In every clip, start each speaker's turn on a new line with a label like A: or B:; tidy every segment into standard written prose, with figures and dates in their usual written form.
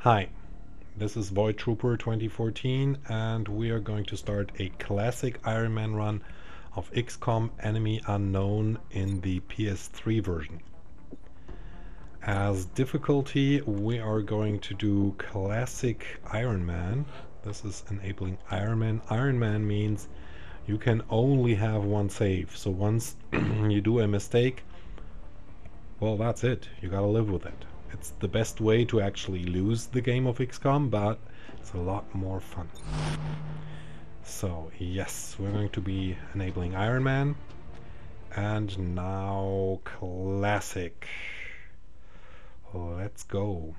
A: Hi, this is Void Trooper 2014 and we are going to start a classic Ironman run of XCOM Enemy Unknown in the PS3 version. As difficulty we are going to do Classic Ironman. This is enabling Ironman. Ironman means you can only have one save, so once you do a mistake, well, that's it, you gotta live with it. It's the best way to actually lose the game of XCOM, but it's a lot more fun. So yes, we're going to be enabling Iron Man. And now Classic. Let's go.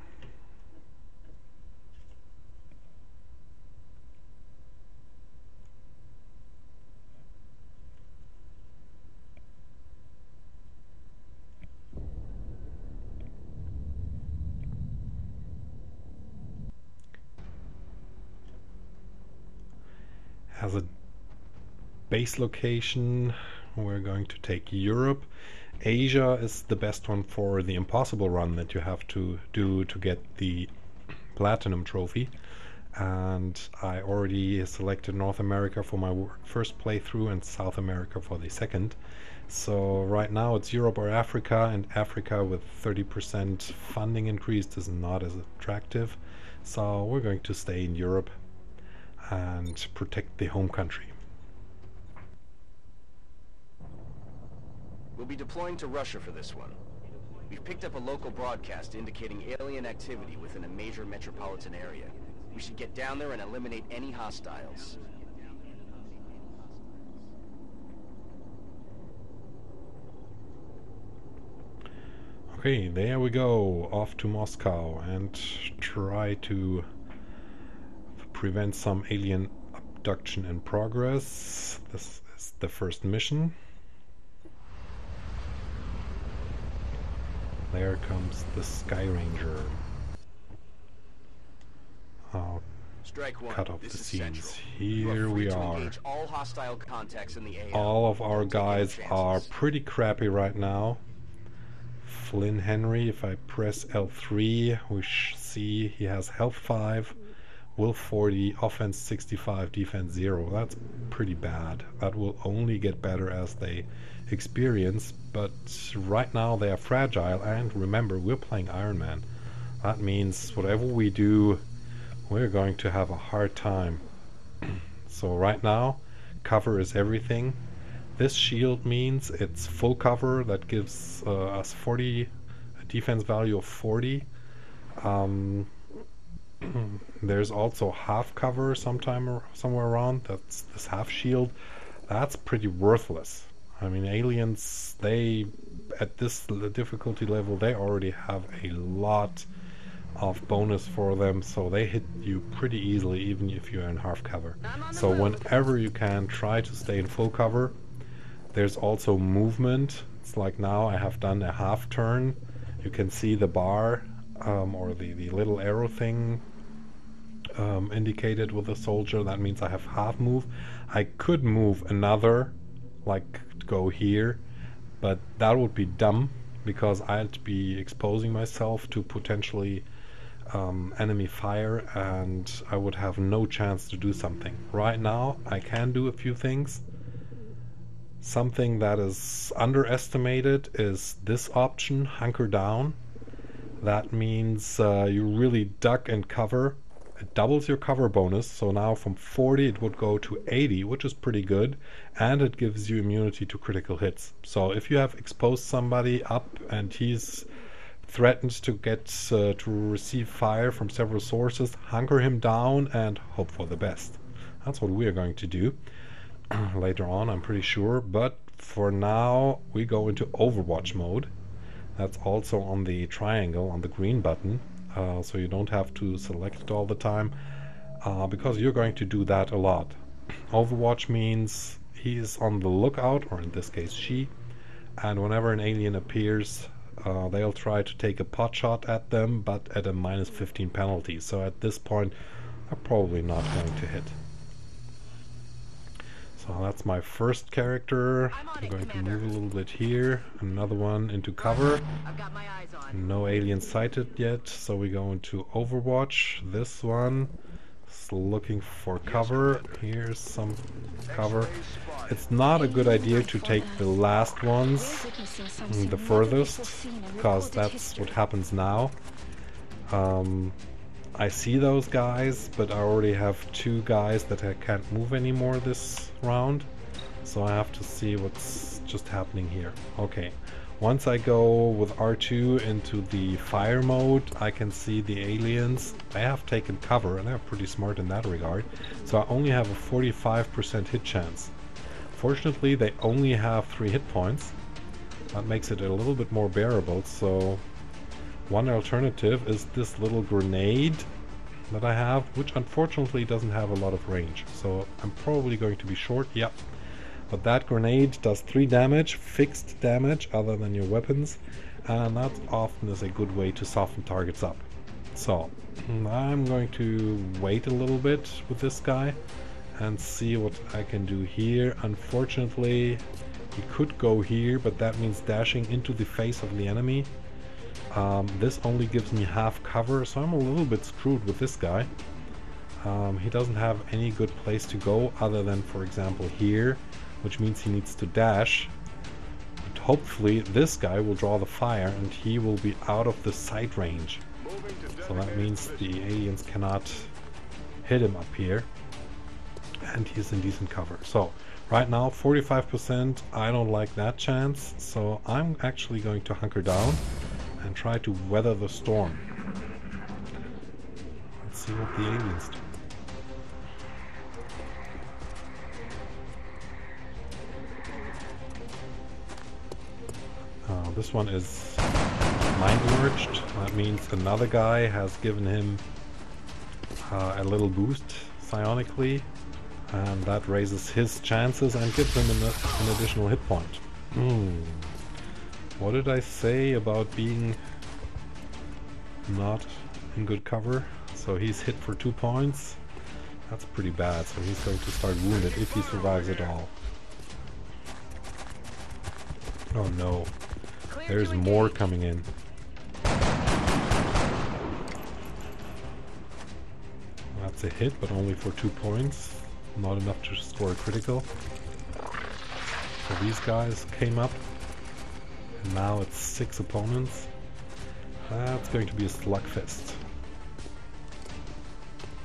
A: As a base location, we're going to take Europe. Asia is the best one for the impossible run that you have to do to get the platinum trophy. And I already selected North America for my first playthrough and South America for the second. So right now it's Europe or Africa, and Africa with 30% funding increased is not as attractive. So we're going to stay in Europe and protect the home country.
B: We'll be deploying to Russia for this one. We've picked up a local broadcast indicating alien activity within a major metropolitan area. We should get down there and eliminate any hostiles.
A: Okay, there we go, off to Moscow and try to prevent some alien abduction in progress. This is the first mission. There comes the Sky Ranger. I'll cut off the scenes. Here we are.
B: All hostile contacts in the AO.
A: All of our guys are pretty crappy right now. Flynn Henry, if I press L3, we see he has health 5, will 40, offense 65, defense 0. That's pretty bad. That will only get better as they experience, but right now they are fragile, and remember, we're playing Iron Man. That means whatever we do, we're going to have a hard time. So right now, cover is everything. This shield means it's full cover. That gives us 40, a defense value of 40. There's also half cover somewhere around. That's this half shield. That's pretty worthless. I mean, aliens, they, at this difficulty level, they already have a lot of bonus for them, so they hit you pretty easily even if you're in half cover. So whenever you can, try to stay in full cover. There's also movement. It's like now I have done a half turn. You can see the bar or the little arrow thing indicated with the soldier. That means I have half move. I could move another, like go here, but that would be dumb because I'd be exposing myself to potentially enemy fire, and I would have no chance to do something. Right now I can do a few things. Something that is underestimated is this option, hunker down. That means you really duck and cover. It doubles your cover bonus, so now from 40 it would go to 80, which is pretty good, and it gives you immunity to critical hits. So if you have exposed somebody up and he's threatened to get to receive fire from several sources, hunker him down and hope for the best. That's what we are going to do later on, I'm pretty sure, but for now we go into Overwatch mode. That's also on the triangle on the green button. So you don't have to select it all the time, because you're going to do that a lot. Overwatch means he is on the lookout, or in this case she, and whenever an alien appears, they'll try to take a pot shot at them, but at a -15 penalty. So at this point, they're probably not going to hit. So that's my first character. I'm going to move a little bit here. Another one into cover.
C: I've got my eyes on.
A: No alien sighted yet, so we go into Overwatch. This one is looking for cover. Here's some cover. It's not a good idea to take the last ones, the furthest, because that's what happens now. I see those guys, but I already have 2 guys that I can't move anymore this round. So I have to see what's just happening here. Okay. Once I go with R2 into the fire mode, I can see the aliens. They have taken cover, and they're pretty smart in that regard. So I only have a 45% hit chance. Fortunately, they only have 3 hit points. That makes it a little bit more bearable, so... One alternative is this little grenade that I have, which unfortunately doesn't have a lot of range. So I'm probably going to be short, yep. But that grenade does 3 damage, fixed damage other than your weapons, and that often is a good way to soften targets up. So I'm going to wait a little bit with this guy and see what I can do here. Unfortunately, he could go here, but that means dashing into the face of the enemy. This only gives me half cover, so I'm a little bit screwed with this guy. He doesn't have any good place to go other than, for example, here, which means he needs to dash. But hopefully this guy will draw the fire and he will be out of the sight range. So that means the aliens cannot hit him up here. And he's in decent cover. So right now 45%, I don't like that chance. So I'm actually going to hunker down and try to weather the storm. Let's see what the aliens do. This one is mind merged. That means another guy has given him a little boost psionically, and that raises his chances and gives him an additional hit point. What did I say about being not in good cover? So he's hit for 2 points. That's pretty bad, so he's going to start wounded if he survives at all. Oh no, there's more coming in. That's a hit, but only for 2 points. Not enough to score a critical. So these guys came up. Now it's 6 opponents. That's going to be a slugfest.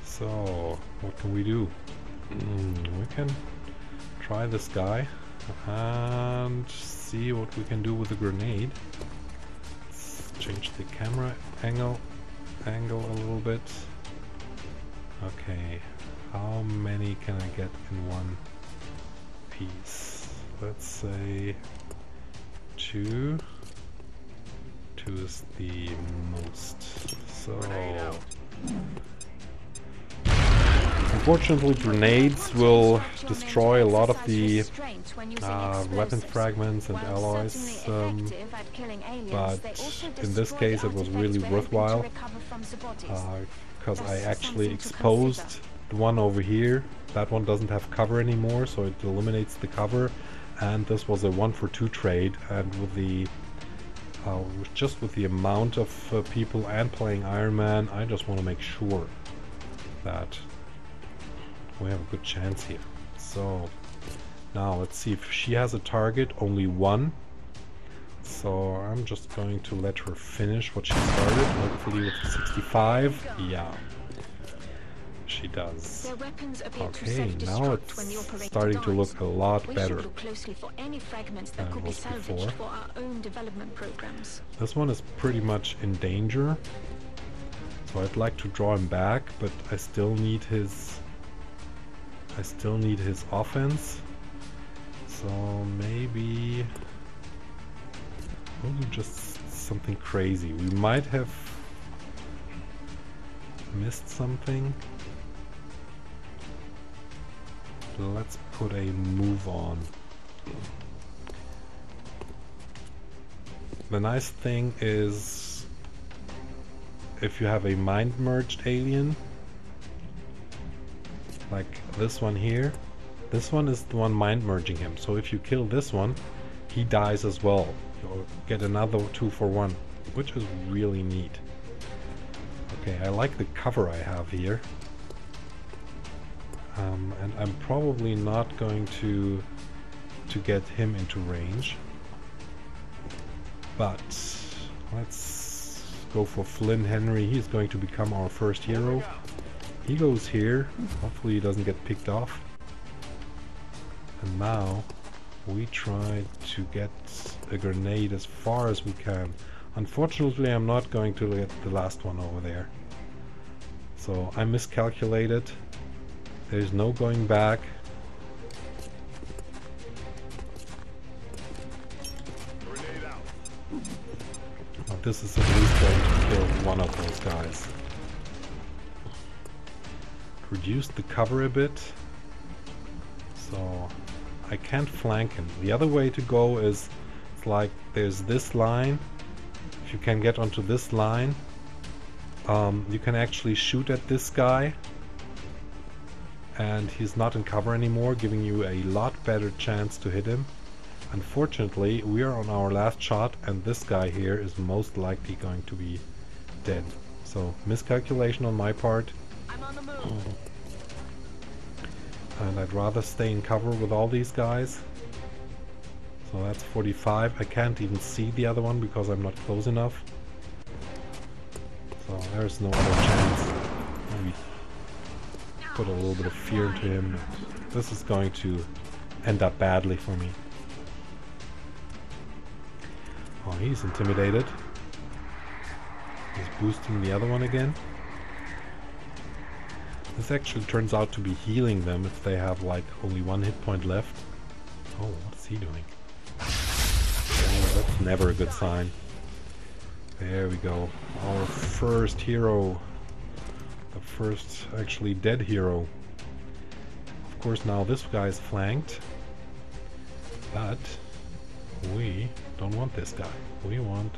A: So, what can we do? We can try this guy and see what we can do with the grenade. Let's change the camera angle a little bit. Okay, how many can I get in one piece? Let's say 2. 2 is the most. So unfortunately grenades will destroy a lot of the weapon fragments and alloys, but in this case it was really worthwhile because I actually exposed the one over here. That one doesn't have cover anymore, so it eliminates the cover, and this was a 1 for 2 trade, and with the just with the amount of people and playing Iron Man, I just want to make sure that we have a good chance here. So now let's see if she has a target, only 1. So I'm just going to let her finish what she started, hopefully with 65. Yeah, she does. Okay, now it's starting to look a lot better than it was before. This one is pretty much in danger, so I'd like to draw him back, but I still need his offense. So maybe we'll do just something crazy. We might have missed something. Let's put a move on. The nice thing is if you have a mind merged alien like this one here, This one is the one mind merging him. So if you kill this one, he dies as well. You'll get another 2 for 1, which is really neat. Okay, I like the cover I have here. And I'm probably not going to get him into range. But let's go for Flynn Henry. He's going to become our first hero. He goes here. Hopefully he doesn't get picked off. And now we try to get a grenade as far as we can. Unfortunately, I'm not going to get the last one over there. So I miscalculated. There's no going back. But this is at least going to kill one of those guys. Reduced the cover a bit. So I can't flank him. The other way to go is, it's like there's this line. If you can get onto this line, you can actually shoot at this guy. And he's not in cover anymore, giving you a lot better chance to hit him. Unfortunately, we are on our last shot, and this guy here is most likely going to be dead. So, miscalculation on my part.
B: I'm on the move.
A: And I'd rather stay in cover with all these guys. So that's 45. I can't even see the other one because I'm not close enough. So there's no other chance. Maybe put a little bit of fear into him. This is going to end up badly for me. Oh, he's intimidated. He's boosting the other one again. This actually turns out to be healing them if they have like only 1 hit point left. Oh, what's he doing? Oh, that's never a good sign. There we go. Our first hero. The first actually dead hero. Of course now this guy is flanked. But we don't want this guy. We want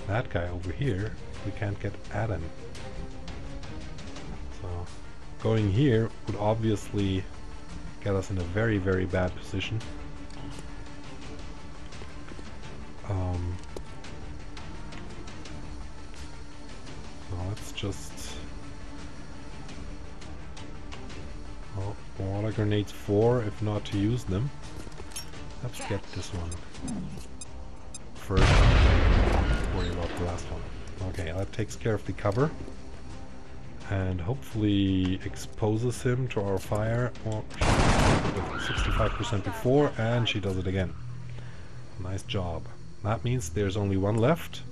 A: that guy over here. We can't get at him. So going here would obviously get us in a very, very bad position. So let's just... Oh, what are grenades for if not to use them? Let's get this one first. Worry about the last one. Okay, that takes care of the cover. And hopefully exposes him to our fire. Oh, she did it 65% before, and she does it again. Nice job. That means there's only one left.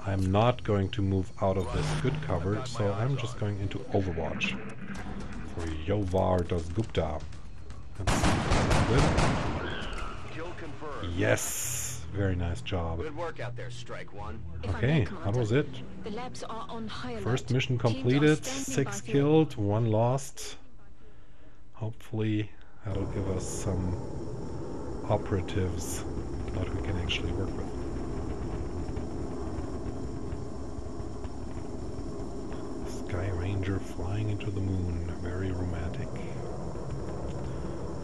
A: I'm not going to move out of this good cover, so I'm just going into Overwatch for Yovar Das Gupta. Yes, very nice job.
B: Good work out there, Strike One.
A: Okay, that was it.
C: The labs are on high alert.
A: First mission completed, 6 killed, 1 lost. Hopefully that'll give us some operatives that we can actually work with. Sky Ranger flying into the moon, very romantic.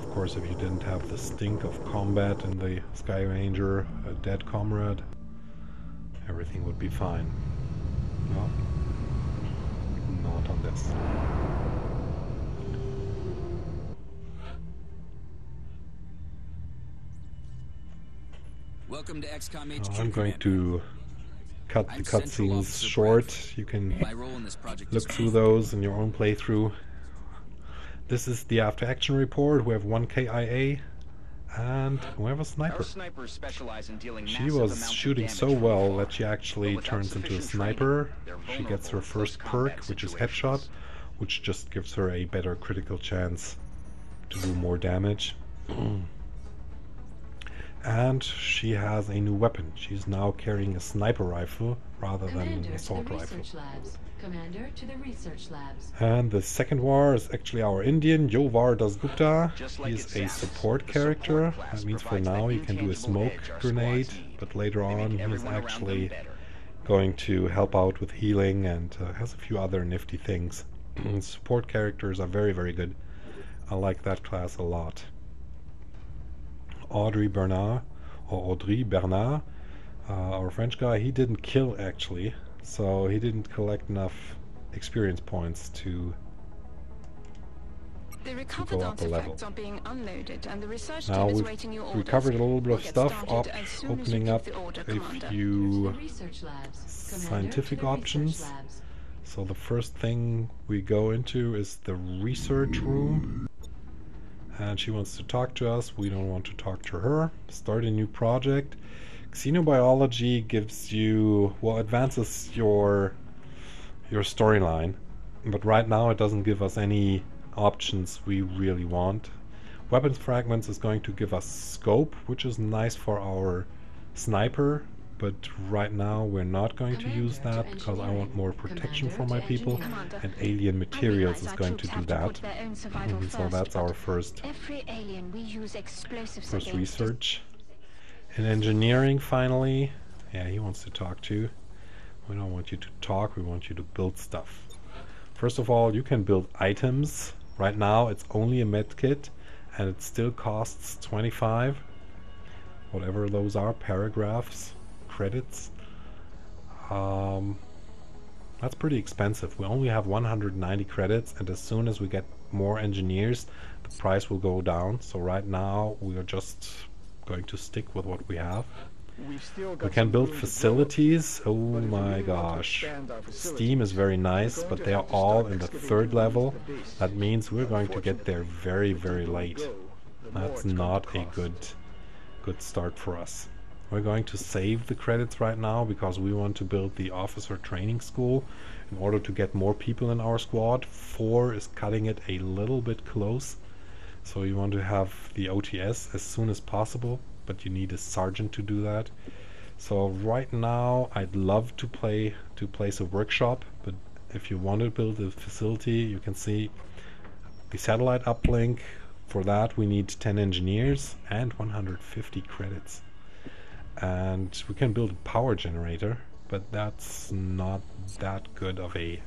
A: Of course, if you didn't have the stink of combat in the Sky Ranger, a dead comrade, everything would be fine. Well, not on this.
D: Welcome to XCOM HQ.
A: I'm going to cut the cutscenes short. You can look through those in your own playthrough. This is the after action report. We have 1 KIA and we have a sniper. She was shooting so well that she actually turns into a sniper. She gets her first perk, which is headshot, which just gives her a better critical chance to do more damage. And she has a new weapon. She's now carrying a sniper rifle rather than an assault rifle.
C: Commander to the research labs.
A: And the second war is actually our Indian, Yovar Das Gupta. He is a support character. That means for now he can do a smoke grenade, but later on he is actually going to help out with healing and has a few other nifty things. Support characters are very, very good. I like that class a lot. Audrey Bernard, or Audrey Bernard, our French guy, he didn't kill actually, so he didn't collect enough experience points to
D: The recovered artifacts are being unloaded, and the research
A: now
D: team is
A: we've
D: waiting your orders.
A: recovered a little bit of
D: We'll get
A: stuff
D: started as soon as we
A: opening
D: get
A: up
D: the order,
A: a
D: Commander.
A: few
C: Research labs.
A: scientific
C: Commander, to the research
A: options.
C: labs.
A: So the first thing we go into is the research room. And she wants to talk to us. We don't want to talk to her. Start a new project. Xenobiology gives you, well, advances your storyline. But right now it doesn't give us any options we really want. Weapons fragments is going to give us scope, which is nice for our sniper. But right now we're not going to use that because I want more protection for my people, and alien materials is going to do that. So that's our first research. In engineering, finally, yeah, he wants to talk too. We don't want you to talk, we want you to build stuff. First of all, you can build items. Right now it's only a med kit and it still costs 25, whatever those are, paragraphs, credits. That's pretty expensive. We only have 190 credits, and as soon as we get more engineers the price will go down. So right now we are just going to stick with what we have. We can build facilities. Oh my gosh. Steam is very nice, but they are all in the 3rd level. That means we're going to get there very, very late. That's not a good start for us. We're going to save the credits right now because we want to build the officer training school in order to get more people in our squad. 4 is cutting it a little bit close. So you want to have the OTS as soon as possible, but you need a sergeant to do that. So right now I'd love to place a workshop, but if you want to build a facility, you can see the satellite uplink. For that we need 10 engineers and 150 credits. And we can build a power generator, but that's not that good of a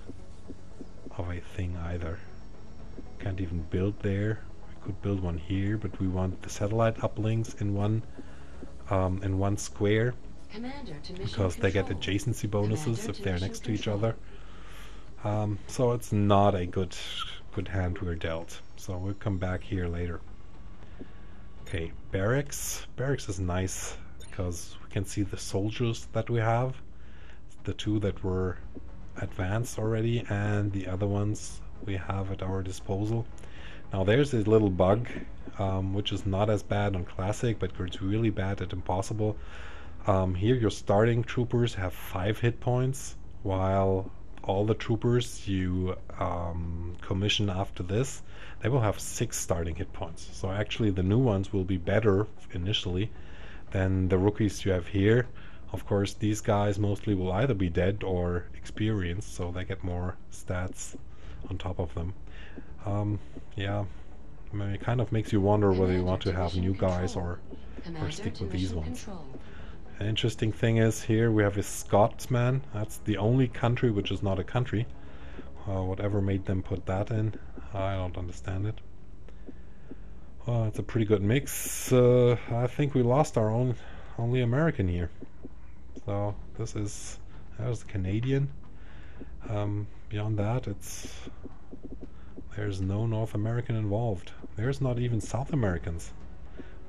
A: thing either. Can't even build there. We could build one here, but we want the satellite uplinks in one square, because they get adjacency bonuses if they're next to each other. So it's not a good hand we're dealt. So we'll come back here later. Okay, barracks. Barracks is nice because we can see the soldiers that we have. The 2 that were advanced already, and the other ones we have at our disposal. Now there's this little bug, which is not as bad on Classic, but it's really bad at Impossible. Here your starting troopers have 5 hit points, while all the troopers you commission after this, they will have 6 starting hit points. So actually the new ones will be better initially than the rookies you have here. Of course these guys mostly will either be dead or experienced, so they get more stats on top of them. Yeah, I mean, it kind of makes you wonder whether you want to have new guys or stick with these ones. An interesting thing is here we have a Scotsman. That's the only country which is not a country. Whatever made them put that in, I don't understand it. It's a pretty good mix. I think we lost our only American here. So this is, there's the Canadian. Beyond that, there's no North American involved. There's not even South Americans.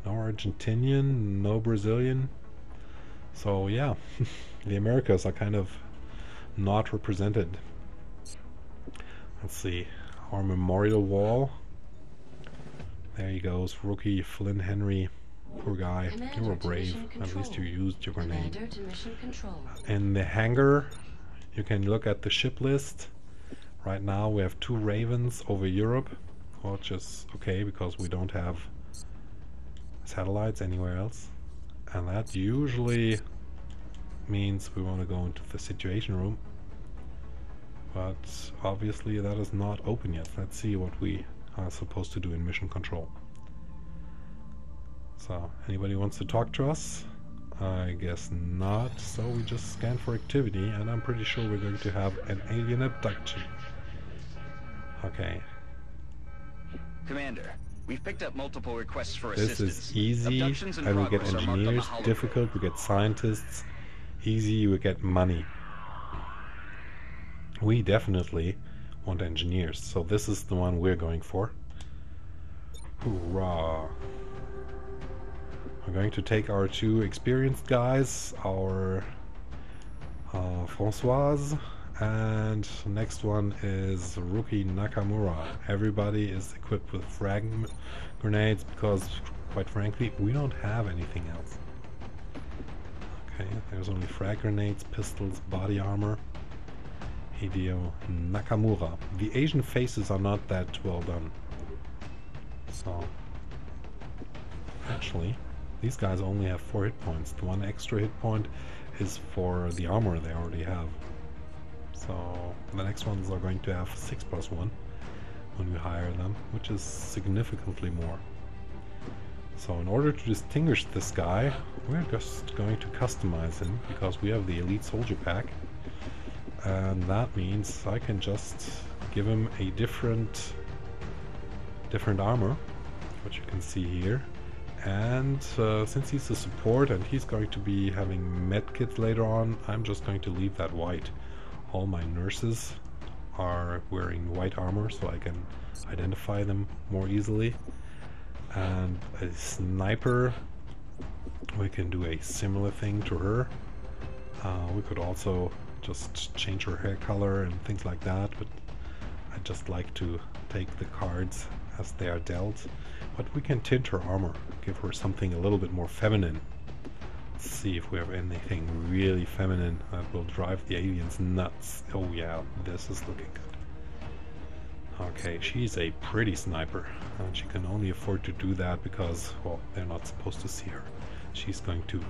A: No Argentinian, no Brazilian. So yeah, the Americas are kind of not represented. Let's see, our memorial wall. There he goes, rookie Flynn Henry. Poor guy, you were brave. At least you used your grenade. In the hangar, you can look at the ship list. Right now we have 2 Ravens over Europe, which is okay because we don't have satellites anywhere else. And that usually means we want to go into the situation room. But obviously that is not open yet. Let's see what we are supposed to do in mission control. So, anybody wants to talk to us? I guess not. So we just scan for activity, and I'm pretty sure we're going to have an alien abduction. Okay.
B: Commander, we've picked up multiple requests for
A: This
B: assistance.
A: is easy,
B: Abductions in
A: and we get
B: progress are marked on the
A: engineers.
B: hologram.
A: Difficult, we get scientists. Easy, we get money. We definitely want engineers, so this is the one we're going for. Hoorah! We're going to take our two experienced guys, our Françoise, and next one is rookie Nakamura. Everybody is equipped with frag grenades because, quite frankly, we don't have anything else. Okay, there's only frag grenades, pistols, body armor. Hideo Nakamura. The Asian faces are not that well done. So, actually, these guys only have 4 hit points. The one extra hit point is for the armor they already have. So, the next ones are going to have 6+1 when we hire them, which is significantly more. So, in order to distinguish this guy, we're just going to customize him because we have the Elite Soldier Pack. And that means I can just give him a different armor, which you can see here. And since he's a support and he's going to be having medkits later on, I'm just going to leave that white. All my nurses are wearing white armor so I can identify them more easily. And a sniper, we can do a similar thing to her. We could also just change her hair color and things like that, but I just like to take the cards as they are dealt. But we can tint her armor, give her something a little bit more feminine. Let's see if we have anything really feminine that will drive the aliens nuts. Oh yeah, this is looking good. Okay, she's a pretty sniper, and she can only afford to do that because, well, they're not supposed to see her. She's going to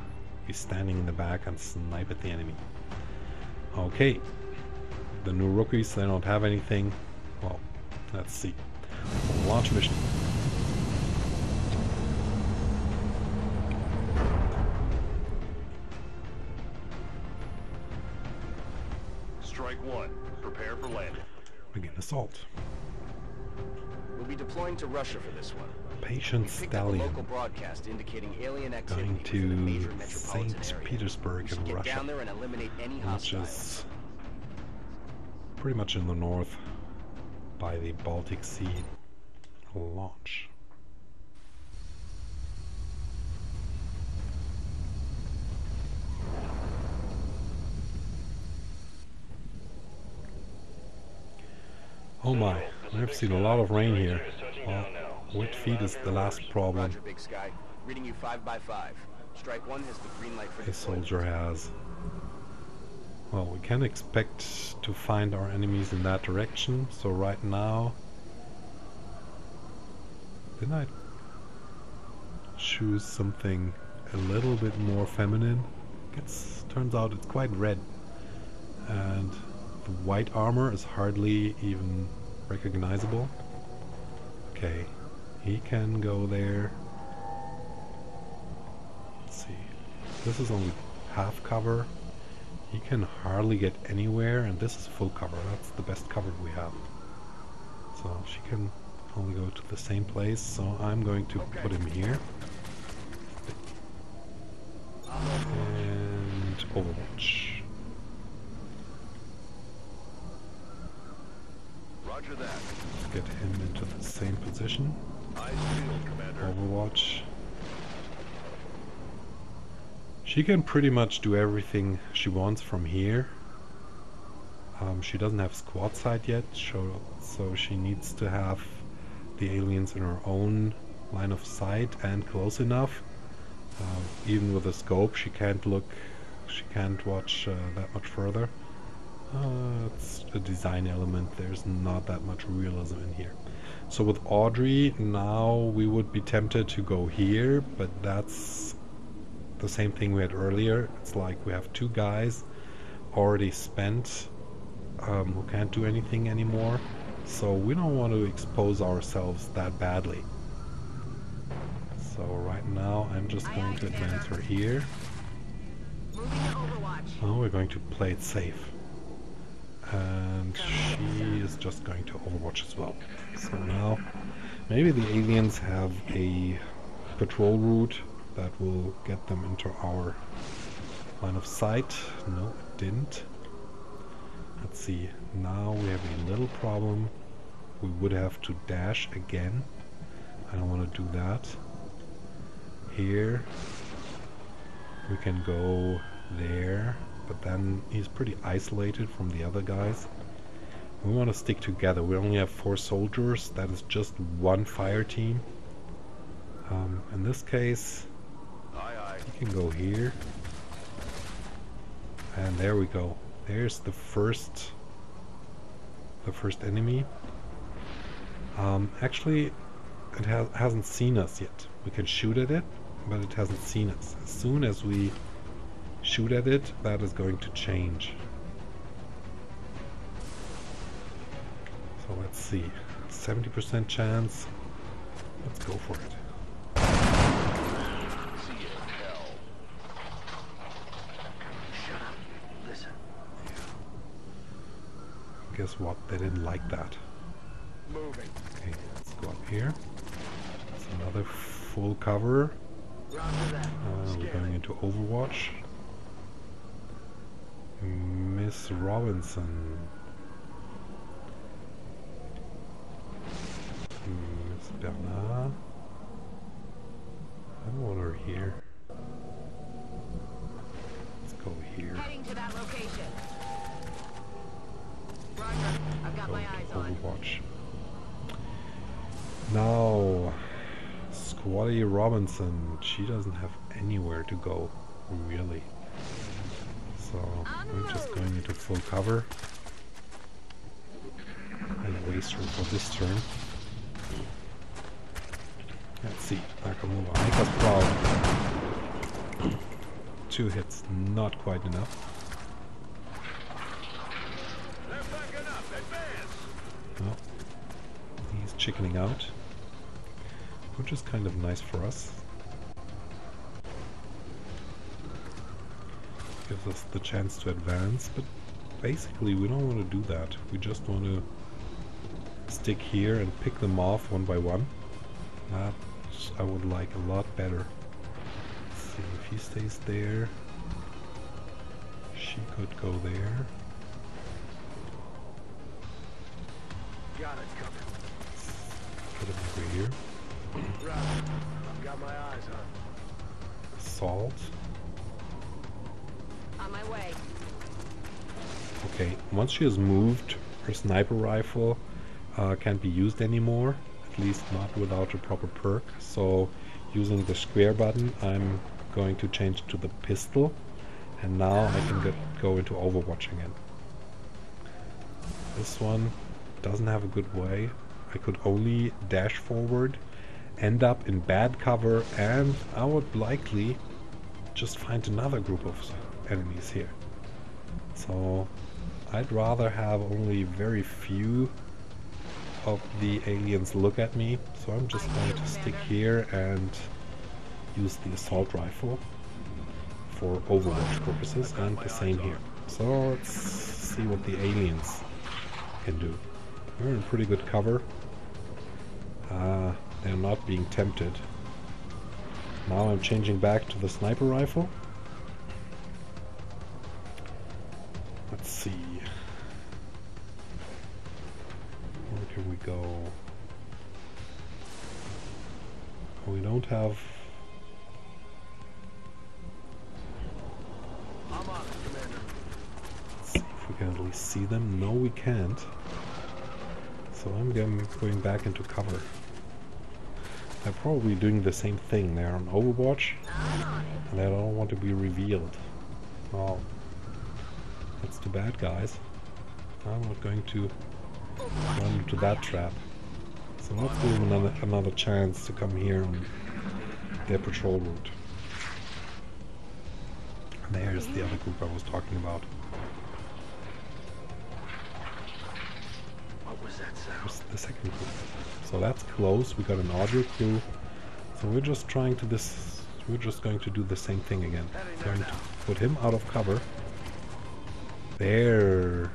A: be standing in the back and snipe at the enemy. Okay, the new rookies, they don't have anything. Well, let's see. Launch mission.
E: Strike 1. Prepare for landing.
A: Begin assault.
B: We'll be deploying to Russia for this one.
A: Patient
B: We picked up a
A: Stallion.
B: local broadcast indicating alien
A: Going
B: activity within a major
A: to
B: metropolitan
A: St.
B: area.
A: Petersburg
B: We should
A: in
B: get
A: Russia,
B: down there and eliminate any
A: which
B: hostiles.
A: is pretty much in the north by the Baltic Sea. Launch. Oh my, I've seen a lot of rain here. Well, wet feet is the last problem
B: Roger, Big Sky. Reading you 5x5. Strike 1 has the green light for
A: a
B: deployment.
A: soldier has. Well, we can expect to find our enemies in that direction, so right now... Didn't I choose something a little bit more feminine? Turns out it's quite red. And the white armor is hardly even recognizable. Okay, he can go there. Let's see. This is only half cover. He can hardly get anywhere, and this is full cover. That's the best cover we have. So she can only go to the same place, so I'm going to put him here. And Overwatch.
E: Roger that.
A: Get him into the same position.
E: Eyes peeled, Commander.
A: Overwatch. She can pretty much do everything she wants from here. She doesn't have squad sight yet, so she needs to have the aliens in her own line of sight and close enough. Even with a scope, she can't watch that much further. It's a design element, there's not that much realism in here. So with Audrey, now we would be tempted to go here, but that's the same thing we had earlier. It's like we have two guys already spent who can't do anything anymore, so we don't want to expose ourselves that badly. So right now I'm just going to advance her here. Oh, we're going to play it safe. And she is just going to Overwatch as well. So now Maybe the aliens have a patrol route that will get them into our line of sight. No, it didn't. Let's see. Now we have a little problem. We would have to dash again. I don't want to do that. Here we can go there, but then he's pretty isolated from the other guys. We want to stick together. We only have 4 soldiers. That is just one fire team. In this case, you can go here. And there we go. There's the first enemy. Actually, it hasn't seen us yet. We can shoot at it, but it hasn't seen us. As soon as we shoot at it, that is going to change. So let's see. 70% chance. Let's go for it. Guess what? They didn't like that.
E: Moving.
A: Okay, let's go up here. It's another full cover. We're going into Overwatch. Miss Robinson. Miss Bernard. I don't want her here. Let's go here.
D: Heading to that location. Roger. I've got my eyes on.
A: Overwatch. Now, Squatty Robinson. She doesn't have anywhere to go, really. So we're just going into full cover. And waste her for this turn. Let's see. I can move on. Make us proud. 2 hits, not quite enough. Well, he's chickening out, which is kind of nice for us. Gives us the chance to advance, but basically we don't want to do that. We just want to stick here and pick them off one by one. That I would like a lot better. Let's see if he stays there. She could go there.
E: Got it covered.
A: Put him over here.
E: Right. I've got my eyes on.
A: Assault.
D: On my way.
A: Okay, once she has moved, her sniper rifle can't be used anymore. At least not without a proper perk. So using the square button, I'm going to change to the pistol. And now I can go into Overwatch again. This one doesn't have a good way. I could only dash forward, end up in bad cover, and I would likely just find another group of enemies here. So I'd rather have only very few of the aliens look at me, so I'm just going to stick here and use the assault rifle for Overwatch purposes, and the same here. So let's see what the aliens can do. We're in pretty good cover. They're not being tempted. Now I'm changing back to the sniper rifle. Let's see. Where can we go? We don't have...
E: I'm on it, Commander.
A: Let's see if we can at least see them. No, we can't. So I'm going back into cover. They're probably doing the same thing. They're on Overwatch, and they don't want to be revealed. Oh, that's too bad, guys. I'm not going to run into that trap. So let's give them another chance to come here on their patrol route. And there's the other group I was talking about.
E: What was that sound?
A: There's the second group. So that's close. We got an audio crew. So we're just trying to we're just going to do the same thing again. Going to put him out of cover. There.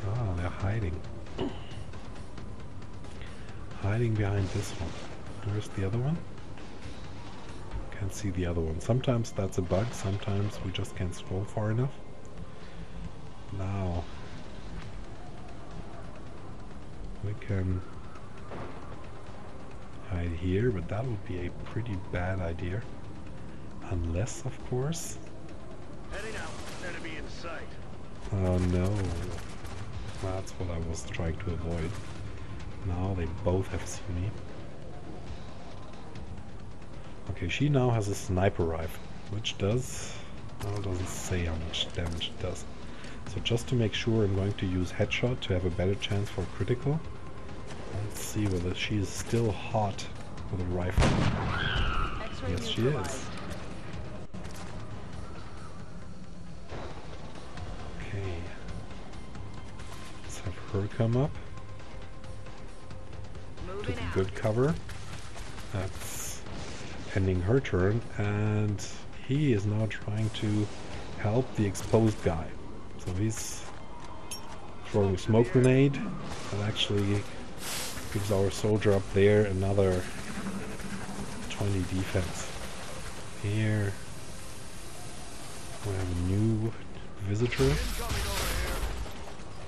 A: Ah, they're hiding. hiding behind this one. Where's the other one? Can't see the other one. Sometimes that's a bug, sometimes we just can't scroll far enough. Now we can hide here, but that would be a pretty bad idea. Unless, of course...
E: Heading out. Enemy in sight.
A: Oh no. That's what I was trying to avoid. Now they both have seen me. Okay, she now has a sniper rifle, which does... well, it doesn't say how much damage it does. So just to make sure, I'm going to use headshot to have a better chance for critical. Let's see whether she is still hot with a rifle. Yes, she is. Okay. Let's have her come up. Took a good cover. That's ending her turn, and he is now trying to help the exposed guy. So he's throwing a smoke grenade that actually gives our soldier up there another 20 defense. Here we have a new visitor.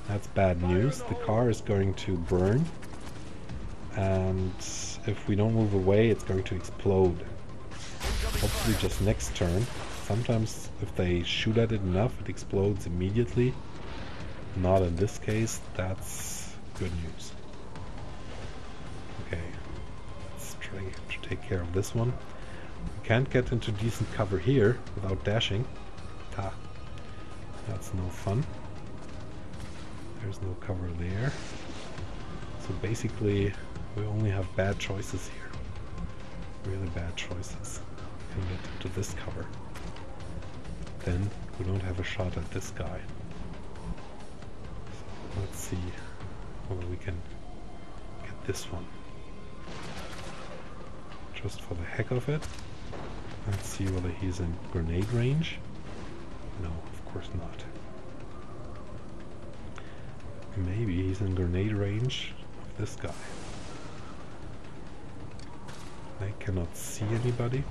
A: That's bad news. The car is going to burn, and if we don't move away, it's going to explode. Hopefully just next turn. Sometimes if they shoot at it enough, it explodes immediately. Not in this case. That's good news. Okay, let's try to take care of this one. We can't get into decent cover here without dashing. Ta. That's no fun. There's no cover there. So basically, we only have bad choices here. Really bad choices. We can get into this cover. Then we don't have a shot at this guy. So let's see whether we can get this one. Just for the heck of it. Let's see whether he's in grenade range. No, of course not. Maybe he's in grenade range of this guy. I cannot see anybody.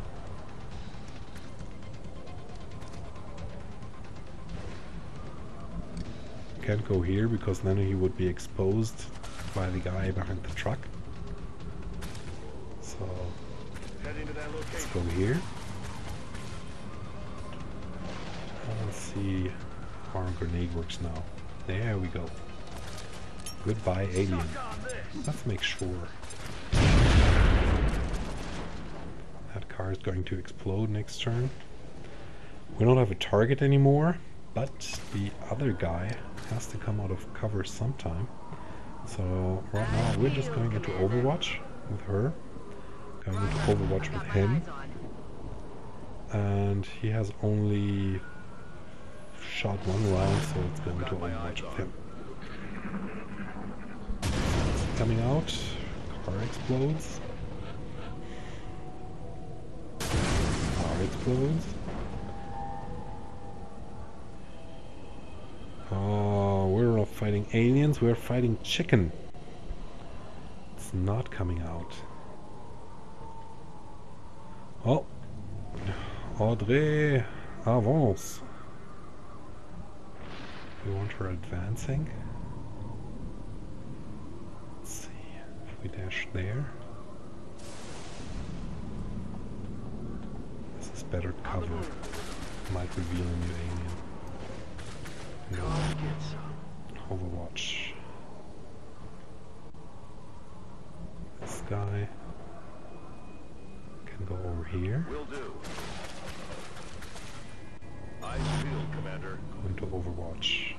A: Can't go here because then he would be exposed by the guy behind the truck. So let's go here. Let's see how our grenade works now. There we go. Goodbye, alien. Let's make sure. That car is going to explode next turn. We don't have a target anymore, but the other guy has to come out of cover sometime. So right now we're just going into Overwatch with her. Going into Overwatch with him. And he has only shot one round, so it's going to Overwatch with him. Coming out, car explodes. Car explodes. Oh, we're not fighting aliens, we're fighting chicken. It's not coming out. Oh, Audrey, avance. We want her advancing. Let's see if we dash there. This is better cover. Might reveal a new alien. No. Overwatch. This guy can go over here.
E: Will do. Eyes peeled, Commander.
A: Go into Overwatch.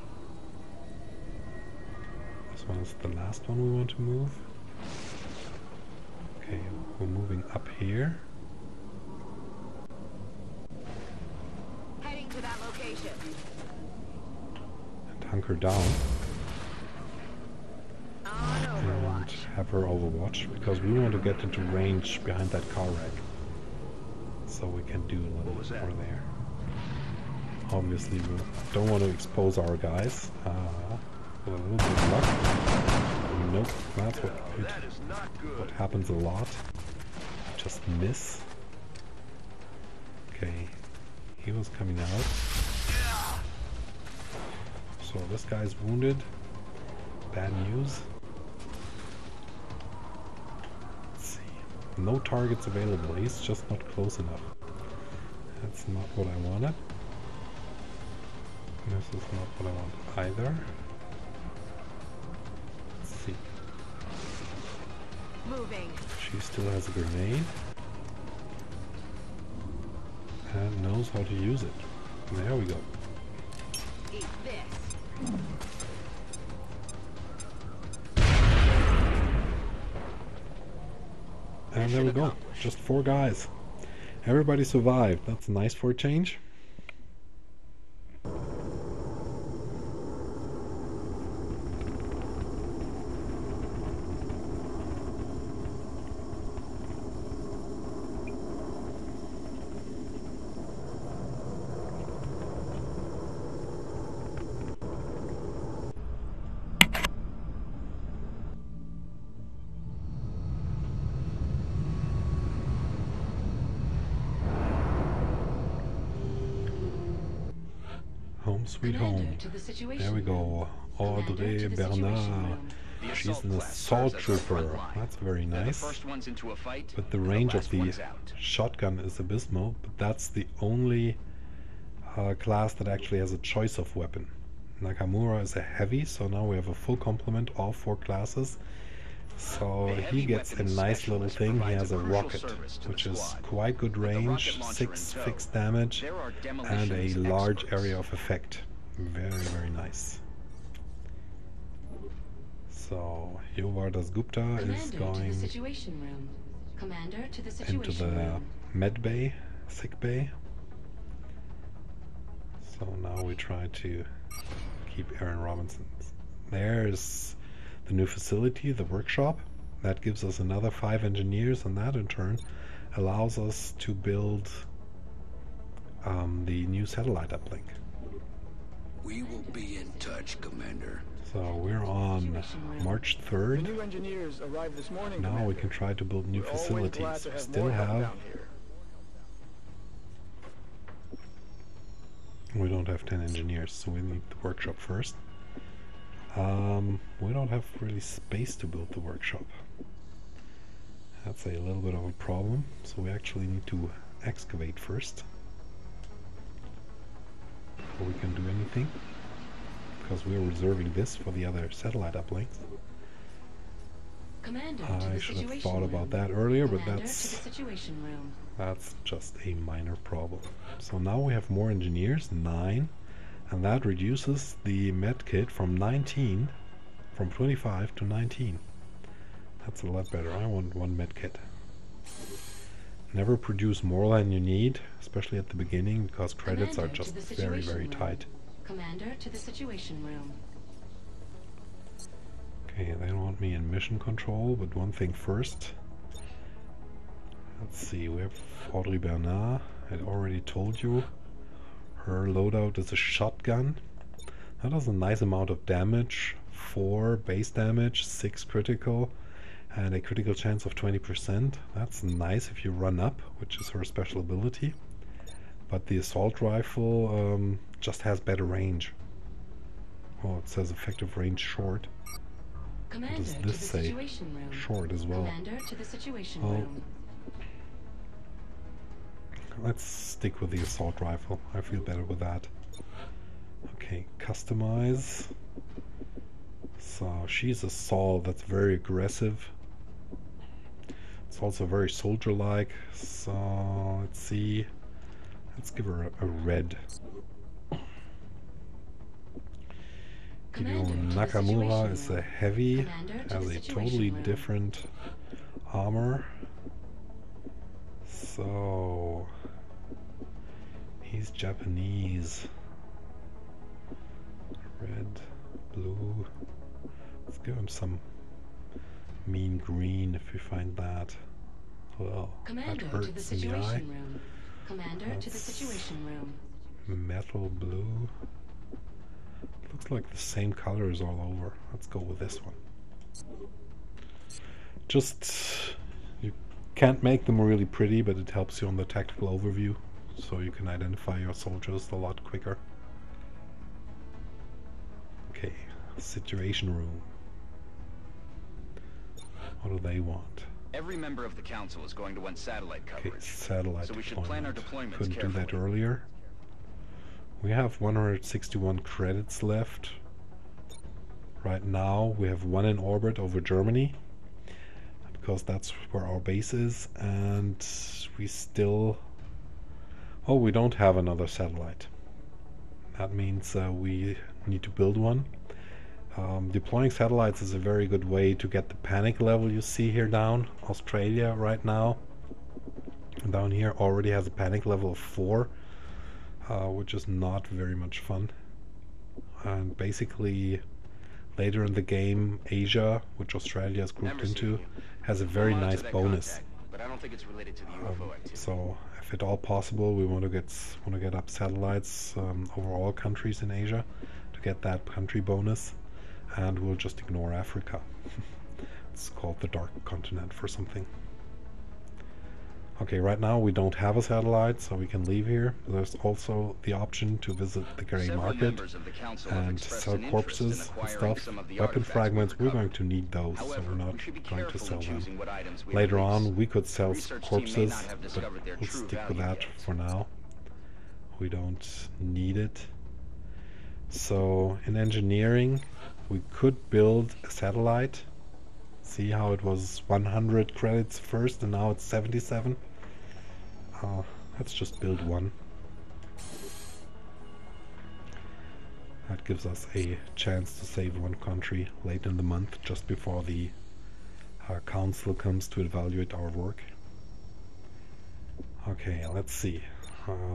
A: This one is the last one we want to move. Okay, we're moving up here.
D: Heading to that location.
A: Hunker down
D: On
A: and
D: Overwatch.
A: have her overwatch because we want to get into range behind that car wreck, so we can do a little bit more there. Obviously we don't want to expose our guys. With a little bit of luck we Nope, that's what
E: That is not
A: what
E: good.
A: happens a lot. Just miss. Okay, he was coming out. So this guy's wounded. Bad news. Let's see. No targets available. He's just not close enough. That's not what I wanted. This is not what I want either. Let's see.
D: Moving.
A: She still has a grenade. And knows how to use it. There we go.
D: Eat this.
A: And there we go. Just 4 guys. Everybody survived. That's nice for a change. Home sweet
C: Commander
A: home.
C: to the situation
A: There we go.
C: room. Commander
A: Audrey
C: to the situation
A: Bernard.
C: room.
B: The
A: She's an
B: class
A: assault
B: serves as our front
A: trooper.
B: line.
A: That's very
B: They're
A: nice.
B: the first ones into a fight,
A: But the
B: and
A: range of
B: last
A: the
B: ones out.
A: shotgun is abysmal. But that's the only class that actually has a choice of weapon. Nakamura is a heavy, so now we have a full complement, all 4 classes. So
B: The
A: he
B: heavy
A: gets a
B: weapons
A: nice little
B: specialist
A: thing. He
B: provides
A: has
B: a
A: a
B: crucial
A: rocket,
B: service to the
A: which is
B: squad.
A: quite good
B: With the rocket
A: range,
B: launcher
A: 6
B: in tow,
A: fixed damage,
B: there are
A: and a
B: demolitions
A: large
B: experts.
A: area of effect. Very, very nice. So Yovardas Gupta is
C: Commander to the
A: going
C: situation room. Commander to the
A: into
C: situation
A: the
C: room.
A: med bay, sick bay. So now we try to keep Aaron Robinson. There's the new facility, the workshop. That gives us another 5 engineers, and that in turn allows us to build the new satellite uplink.
F: We will be in touch, Commander.
A: So we're on March 3rd.
G: The new engineers arrived this morning.
A: Now we
G: Commander.
A: can try to build new
G: We're always
A: facilities.
G: glad to
A: We
G: have
A: still
G: more help
A: have.
G: down here.
A: We don't have 10 engineers, so we need the workshop first. We don't have really space to build the workshop. That's a little bit of a problem, so we actually need to excavate first before we can do anything, because we're reserving this for the other satellite uplinks.
C: Commander to
A: I
C: the
A: should have
C: situation
A: thought
C: room.
A: about that earlier, but
C: Commander to the
A: that's
C: situation room.
A: just a minor problem. So now we have more engineers, 9, and that reduces the med kit from 25 to 19. That's a lot better. I want 1 med kit. Never produce more than you need, especially at the beginning, because credits
C: Commander
A: are
C: to
A: just
C: the
A: very,
C: situation
A: very
C: room.
A: tight.
C: Commander to the situation room.
A: Okay, they don't want me in mission control, but one thing first. Let's see, we have Audrey Bernard. I already told you. Her loadout is a shotgun. That does a nice amount of damage. 4 base damage, 6 critical, and a critical chance of 20%. That's nice if you run up, which is her special ability. But the assault rifle just has better range. Oh, it says effective range short.
C: Commander
A: does
C: to
A: this
C: the
A: say?
C: situation room.
A: Short as well.
C: Commander to the situation
A: Oh.
C: room.
A: Let's stick with the assault rifle. I feel better with that. Okay, customize. So she's a Saul that's very aggressive. It's also very soldier-like. So let's see. Let's give her a red.
C: Commander to the
A: Nakamura
C: situation
A: is a
C: room.
A: heavy,
C: Commander to
A: has
C: the
A: a
C: situation
A: totally
C: room.
A: different armor. So he's Japanese. Red, blue. Let's give him some mean green if we find that. Well,
C: Commander
A: that
C: to the
A: hurts in the eye.
C: situation room. Commander to the
A: That's
C: situation room.
A: Metal blue. Looks like the same colors all over. Let's go with this one. Just, you can't make them really pretty, but it helps you on the tactical overview, so you can identify your soldiers a lot quicker. Okay, situation room. What do they want?
B: Every member of the council is going to want satellite
A: Okay,
B: coverage.
A: satellite
B: So we should plan our
A: deployment.
B: deployments
A: Couldn't do that
B: carefully.
A: earlier. We have 161 credits left. Right now we have one in orbit over Germany, because that's where our base is, and we still... Oh, we don't have another satellite. That means we need to build one. Deploying satellites is a very good way to get the panic level you see here down. Australia right now, down here, already has a panic level of 4, which is not very much fun. And basically, later in the game, Asia, which Australia is grouped into, has a very nice bonus.
B: But I don't think it's related to the UFO activity.
A: So, if at all possible, we want to get up satellites over all countries in Asia to get that country bonus, and we'll just ignore Africa. It's called the Dark Continent for something. Okay, right now we don't have a satellite, so we can leave here. There's also the option to visit the grey market and sell corpses and stuff. Weapon fragments, we're going to need those, so we're not going to sell them. Later on we could sell corpses, but we'll stick with that for now. We don't need it. So in engineering we could build a satellite. See how it was 100 credits first and now it's 77? Let's just build one. That gives us a chance to save one country late in the month, just before the council comes to evaluate our work. Okay, let's see.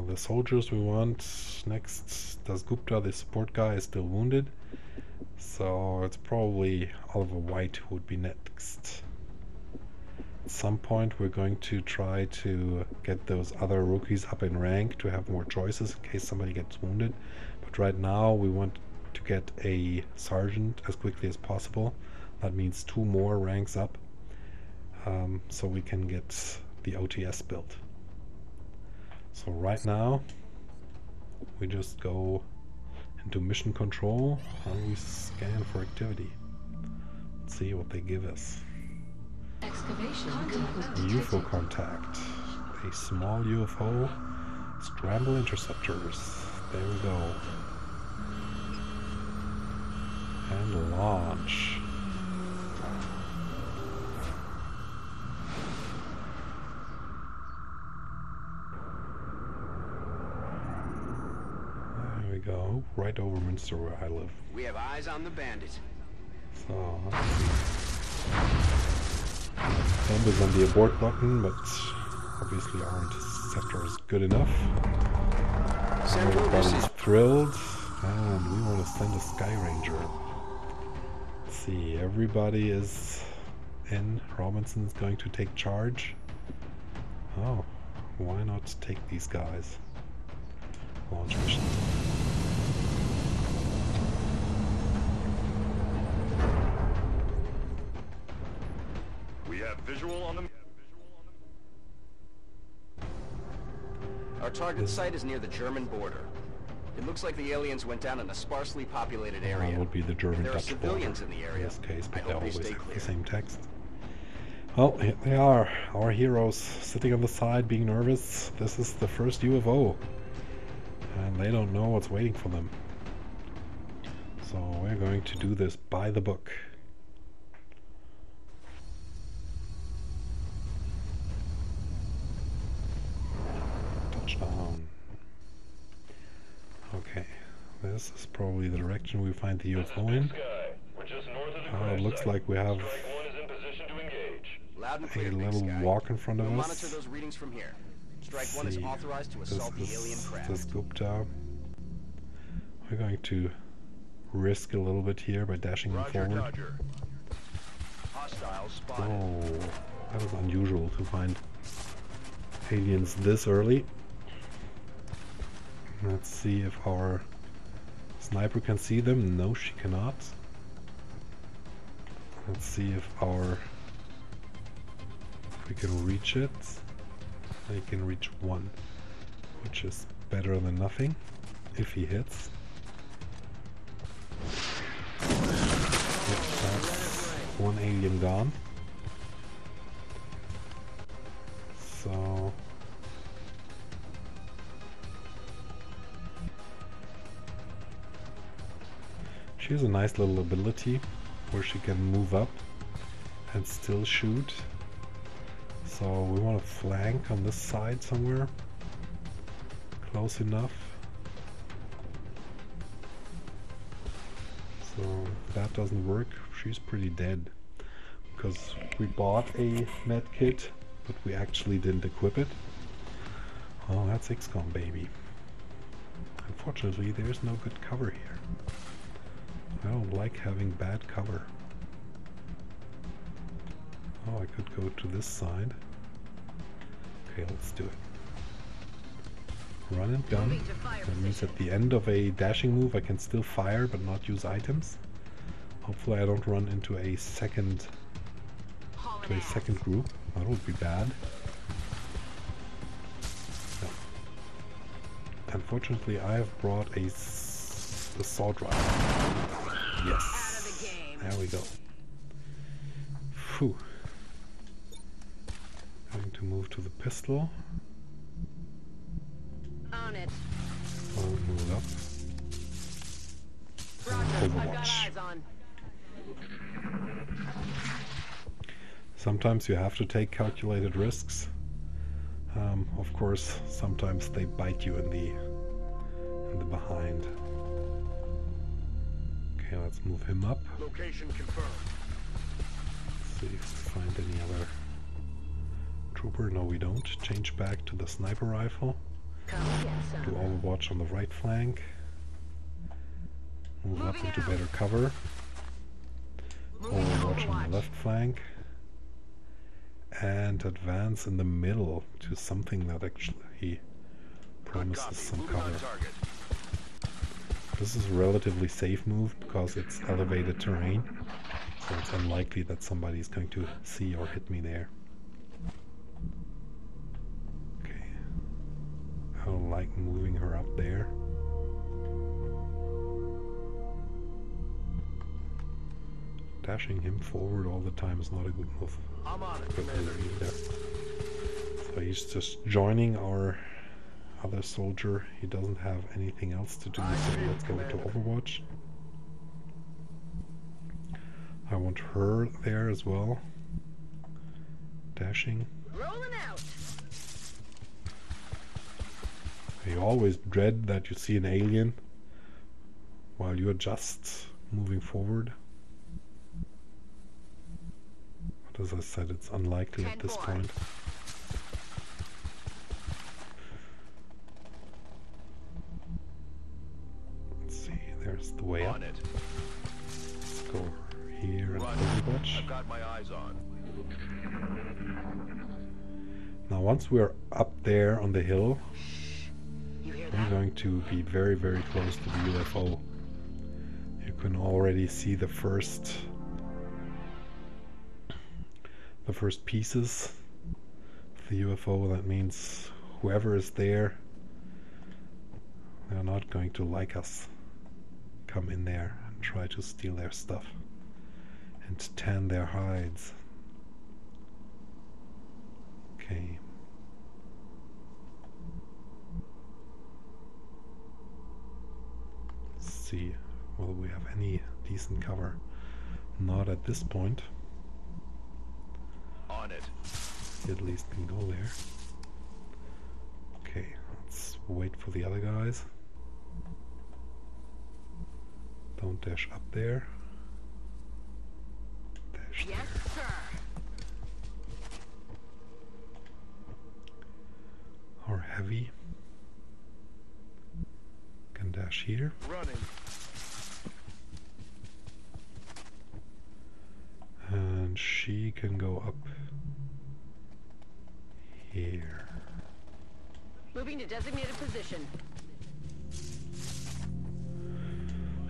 A: The soldiers we want next. Dasgupta, the support guy, is still wounded. So it's probably Oliver White who would be next. At some point we're going to try to get those other rookies up in rank to have more choices in case somebody gets wounded. But right now we want to get a sergeant as quickly as possible. That means 2 more ranks up, so we can get the OTS built. So right now we just go into mission control and we scan for activity. Let's see what they give us.
C: Excavation.
A: UFO contact. A small UFO. Scramble interceptors. There we go. And launch. There we go. Right over Münster where I live.
B: We have eyes on the bandit.
A: So, let's see. Thumb is on the abort button, but obviously our interceptor is good enough. Everybody's thrilled, and we want to send a Sky Ranger. Let's see, everybody is in. Robinson's going to take charge. Oh, why not take these guys? Launch mission.
E: We have visual on the...
B: Our target site is near the German border. It looks like the aliens went down in a sparsely populated area.
A: That would be the German-Dutch
B: There are civilians
A: border
B: in the area.
A: in this case,
B: I
A: but they
B: hope they
A: always
B: stay
A: have
B: clear.
A: the same text. Well, here they are, our heroes, sitting on the side being nervous. This is the first UFO, and they don't know what's waiting for them. So we're going to do this by the book. Touchdown. Okay, this is probably the direction we find the UFO in. It looks like we have
B: Loud and
A: a
B: clear, Big
A: little
B: Sky.
A: walk in front of
B: We'll
A: us.
B: monitor those readings from here. Strike 1 is
A: See,
B: authorized to
A: this
B: assault the alien
A: is
B: craft.
A: this Gupta. We're going to risk a little bit here by dashing them forward.
E: Roger. Hostile spotted.
A: Oh, that was unusual to find aliens this early. Let's see if our sniper can see them. No, she cannot. Let's see if we can reach it. I can reach 1, which is better than nothing if he hits. Yep, that's 1 alien gone. So she has a nice little ability where she can move up and still shoot. So we want to flank on this side somewhere. Close enough. So if that doesn't work, she's pretty dead. Because we bought a med kit, but we actually didn't equip it. Oh, that's XCOM, baby. Unfortunately, there's no good cover here. I don't like having bad cover. Oh, I could go to this side. Okay, let's do it. Run and gun. That means at the end of a dashing move I can still fire but not use items. Hopefully I don't run into a second group. That would be bad. No. Unfortunately I have brought the assault rifle. Yes. There we go. Phew. Going to move to the pistol.
H: On it.
A: I'll move up. Overwatch. Sometimes you have to take calculated risks. Of course, sometimes they bite you in the behind. Okay, let's move him up.
E: Location confirmed.
A: Let's see if we find any other trooper. No, we don't. Change back to the sniper rifle. Do overwatch on the right flank. Move up into better cover. Overwatch on the left flank. And advance in the middle to something that actually promises some cover. This is a relatively safe move because it's elevated terrain, so it's unlikely that somebody is going to see or hit me there. Okay. I don't like moving her up there. Dashing him forward all the time is not a good move.
E: I'm on it, Commander.
A: So he's just joining our other soldier. He doesn't have anything else to do, so let's go into Overwatch. I want her there as well. Dashing.
H: Rolling out.
A: You always dread that you see an alien while you're just moving forward. But as I said, it's unlikely at this point. Let's see, there's the way up. Let's go here and Overwatch.
E: I've got my eyes on.
A: Now once we're up there on the hill, we're going to be very, very close to the UFO. You can already see the first pieces of the UFO. That means whoever is there, they're not going to like us. Come in there and try to steal their stuff and tan their hides. Okay. Let's see whether we have any decent cover. Not at this point.
E: On it.
A: He at least can go there. Okay, let's wait for the other guys. Don't dash up there. Dash
H: Yes,
A: there.
H: sir.
A: Or heavy. Can dash here.
E: Running.
A: And she can go up here.
H: Moving to designated position.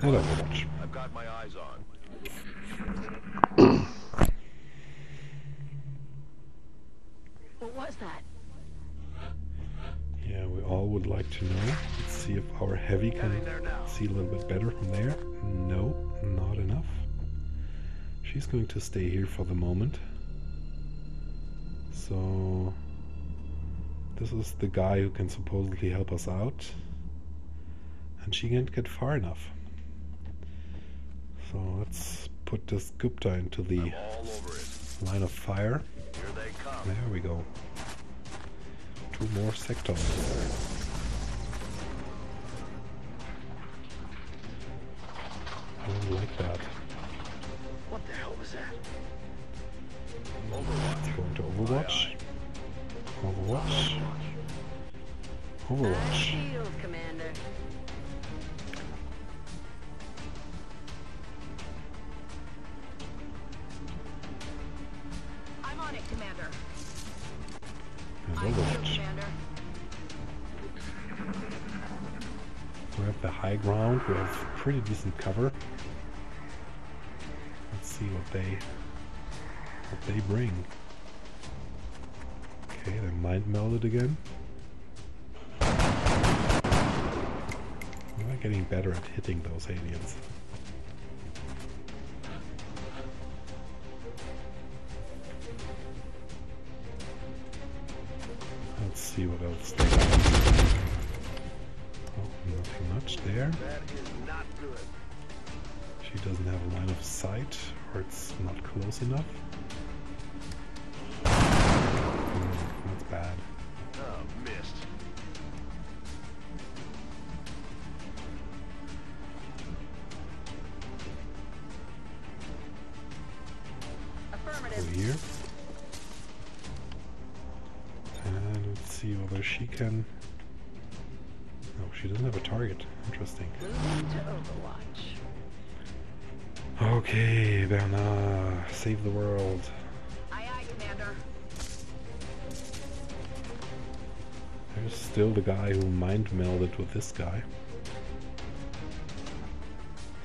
A: And Overwatch.
E: I've got my eyes on.
H: What was that?
A: Yeah, we all would like to know. Let's see if our heavy can see a little bit better from there. No, not enough. She's going to stay here for the moment. So this is the guy who can supposedly help us out. And she can't get far enough. So let's put this Gupta into the line of fire.
E: Here they come.
A: There we go. 2 more sectors. I don't like that.
F: What the hell was that?
A: Let's go into Overwatch. Overwatch. Overwatch.
H: Shield, Commander. I'm on it, Commander.
A: And
H: I'm shield,
A: Overwatch.
H: Commander.
A: We have the high ground. We have pretty decent cover. Let's see what they bring. Okay, they mind melded again. We're getting better at hitting those aliens. Let's see what else they have. Oh, nothing much there.
E: That is not good.
A: She doesn't have a line of sight, or it's not close enough. That's bad.
E: Oh, missed.
A: Go
H: Affirmative.
A: here. And let's see whether she can... No, she doesn't have a target. Interesting.
H: Moving to Overwatch.
A: Okay, Bernard, save the world.
H: Aye, aye, Commander.
A: There's still the guy who mind melded with this guy.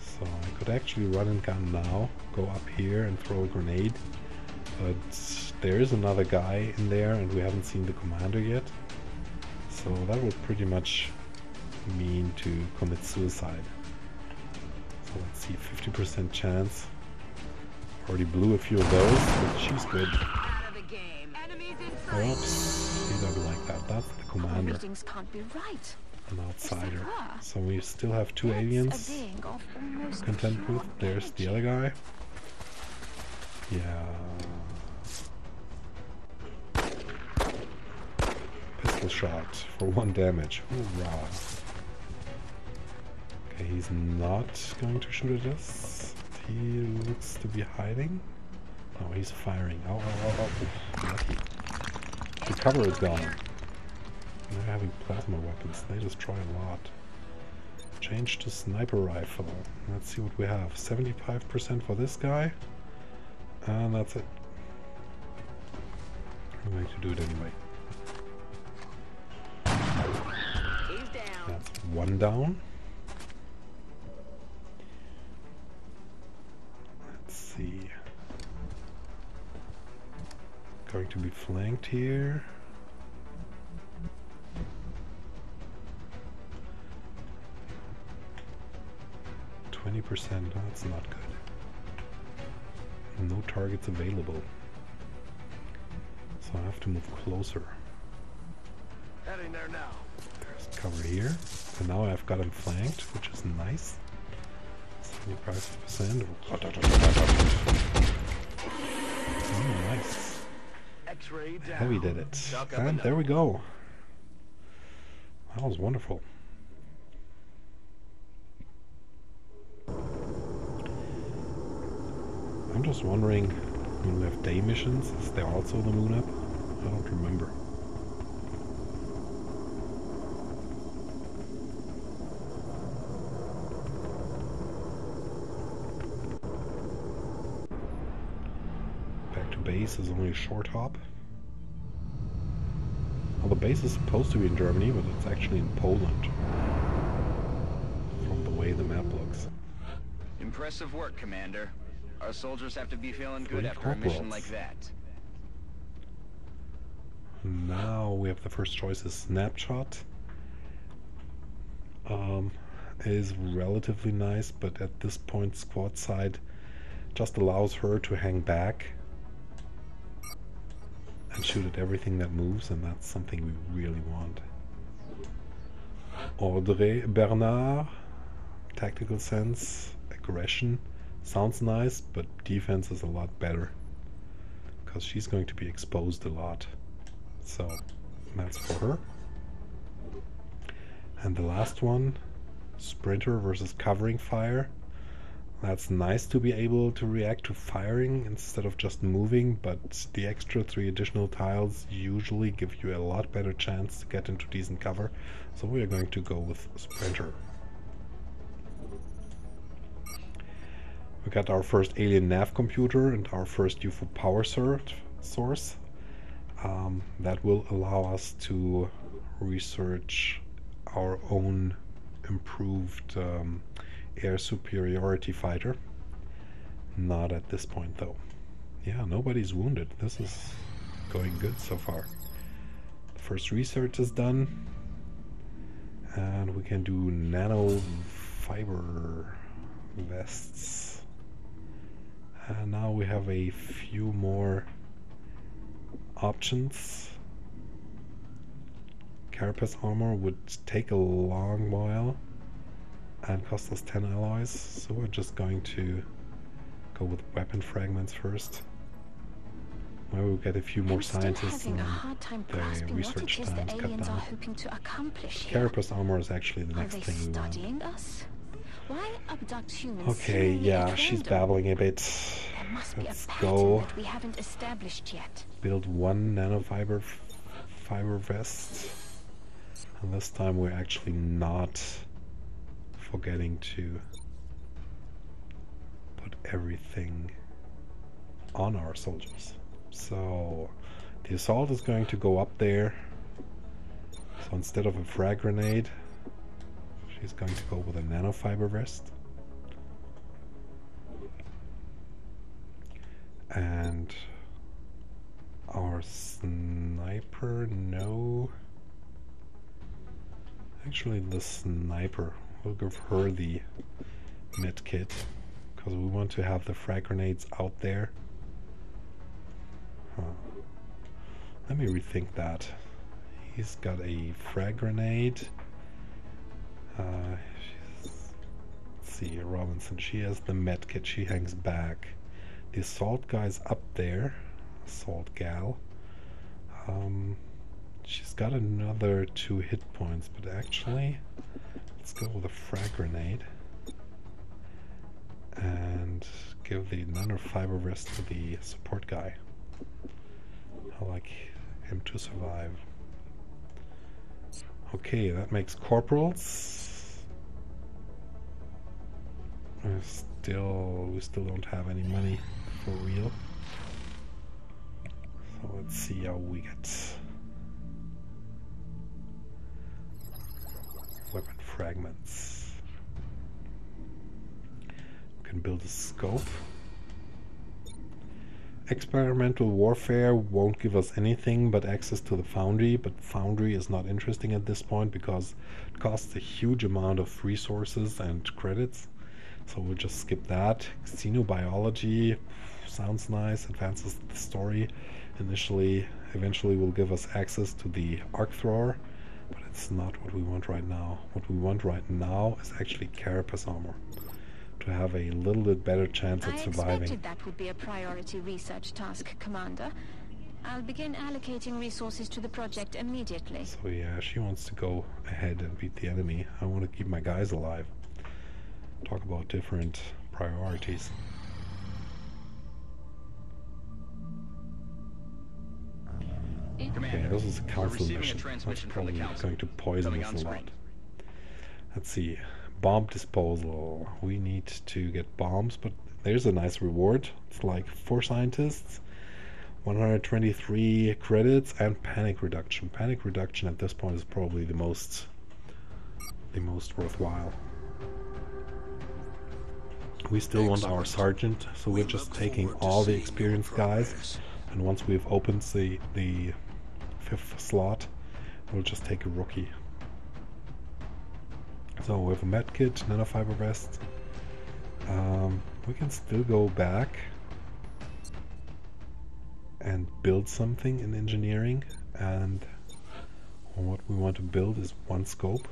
A: So I could actually run and gun now, go up here and throw a grenade. But there is another guy in there and we haven't seen the commander yet. So that would pretty much mean to commit suicide. So let's see, 50% chance. Already blew a few of those, but she's good.
H: Out of the game. Enemies in sight.
A: Oops, he doesn't like that. That's the
D: Our
A: commander,
D: readings can't be right.
A: an outsider.
D: her?
A: So we still have 2
D: That's
A: aliens
D: a being of almost
A: contend
D: pure
A: with. There's the other guy. Yeah. Pistol shot for 1 damage. Hoorah. Okay, he's not going to shoot at us. He looks to be hiding. No, he's firing. Oh, lucky. The cover is gone. They're having plasma weapons. They destroy a lot. Change to sniper rifle. Let's see what we have. 75% for this guy. And that's it. I'm going to do it anyway.
H: He's down.
A: That's 1 down. Let's see. Going to be flanked here. %. That's not good. No targets available. So I have to move closer.
E: Heading there now.
A: There's cover here. So now I've got him flanked, which is nice. 75%. Oh, nice.
E: X-ray down.
A: Heavy did it.
B: Chuck up
A: And
B: a
A: there we go. That was wonderful. I'm just wondering, when we have day missions, is there also the moon up? I don't remember. Back to base is only a short hop. Well, the base is supposed to be in Germany, but it's actually in Poland. From the way the map looks.
B: Impressive work, Commander. Our soldiers have to be feeling
A: 3
B: good after a mission
A: corporals.
B: like that.
A: Now we have the first choice is snapshot. Is relatively nice, but at this point squad side just allows her to hang back and shoot at everything that moves, and that's something we really want. Audrey Bernard, tactical sense, aggression, sounds nice, but defense is a lot better because she's going to be exposed a lot. So that's for her. And the last one, sprinter versus covering fire. That's nice to be able to react to firing instead of just moving, but the extra 3 additional tiles usually give you a lot better chance to get into decent cover. So we are going to go with sprinter. We got our first alien nav computer and our first UFO power source. That will allow us to research our own improved air superiority fighter. Not at this point though. Yeah, nobody's wounded. This is going good so far. The first research is done, and we can do nano fiber vests. And now we have a few more options. Carapace armor would take a long while and cost us 10 alloys, so we're just going to go with weapon fragments first. Maybe we'll get a few more scientists and the research times cut down. Carapace armor is actually the next thing we want.
I: Why abduct humans?
A: Okay, yeah, she's babbling a bit.
I: There must be
A: Let's
I: a pattern
A: go
I: that we haven't established yet.
A: build 1 nanofiber fiber vest. And this time we're actually not forgetting to put everything on our soldiers. So the assault is going to go up there. So instead of a frag grenade, she's going to go with a nanofiber vest. And our sniper, no. Actually, the sniper, we'll give her the med kit because we want to have the frag grenades out there. Let me rethink that. He's got a frag grenade. Let's see, Robinson, she has the med kit, she hangs back. The assault guy's up there, assault gal. She's got another 2 hit points, but actually, let's go with a frag grenade and give the nanofiber vest to the support guy. I like him to survive. Okay, that makes corporals. We still don't have any money for real. So let's see how we get weapon fragments. We can build a scope. Experimental warfare won't give us anything but access to the foundry, but foundry is not interesting at this point because it costs a huge amount of resources and credits. So we'll just skip that. Xenobiology sounds nice, advances the story. Eventually will give us access to the arc thrower, but it's not what we want right now. What we want right now is actually carapace armor, to have a little bit better chance at surviving.
I: I expected that would be a priority research task, Commander. I'll begin allocating resources to the project immediately.
A: So yeah, she wants to go ahead and beat the enemy. I want to keep my guys alive. Talk about different priorities. Okay, this is a council mission. That's probably going to poison us a lot. Let's see. Bomb disposal. We need to get bombs, but there's a nice reward. It's like 4 scientists, 123 credits, and panic reduction. Panic reduction at this point is probably the most worthwhile. We still want our sergeant, so we're just taking all the experienced guys, and once we've opened the 5th slot, we'll just take a rookie. So we have a medkit, nanofiber vest. We can still go back and build something in engineering, and what we want to build is one scope.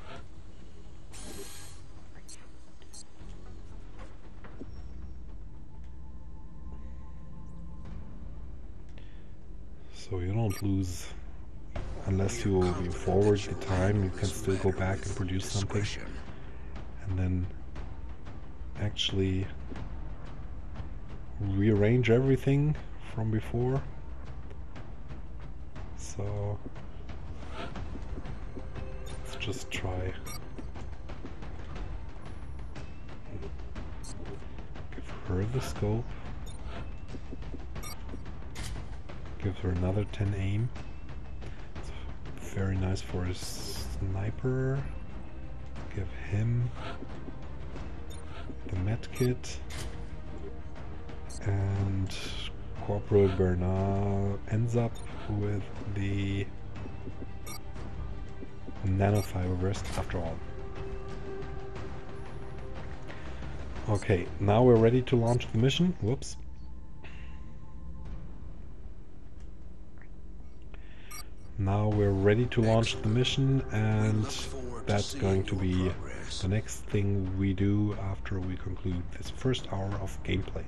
A: So you don't lose, unless you forward the time, you can still go back and produce something, and then actually rearrange everything from before. So let's just try. Give her the scope. Give her another 10 aim. It's very nice for a sniper. Give him the medkit. And Corporal Bernard ends up with the nanofiber vest after all. Okay, now we're ready to launch the mission. Whoops. Now we're ready to launch the mission, and that's going to be the next thing we do after we conclude this first hour of gameplay.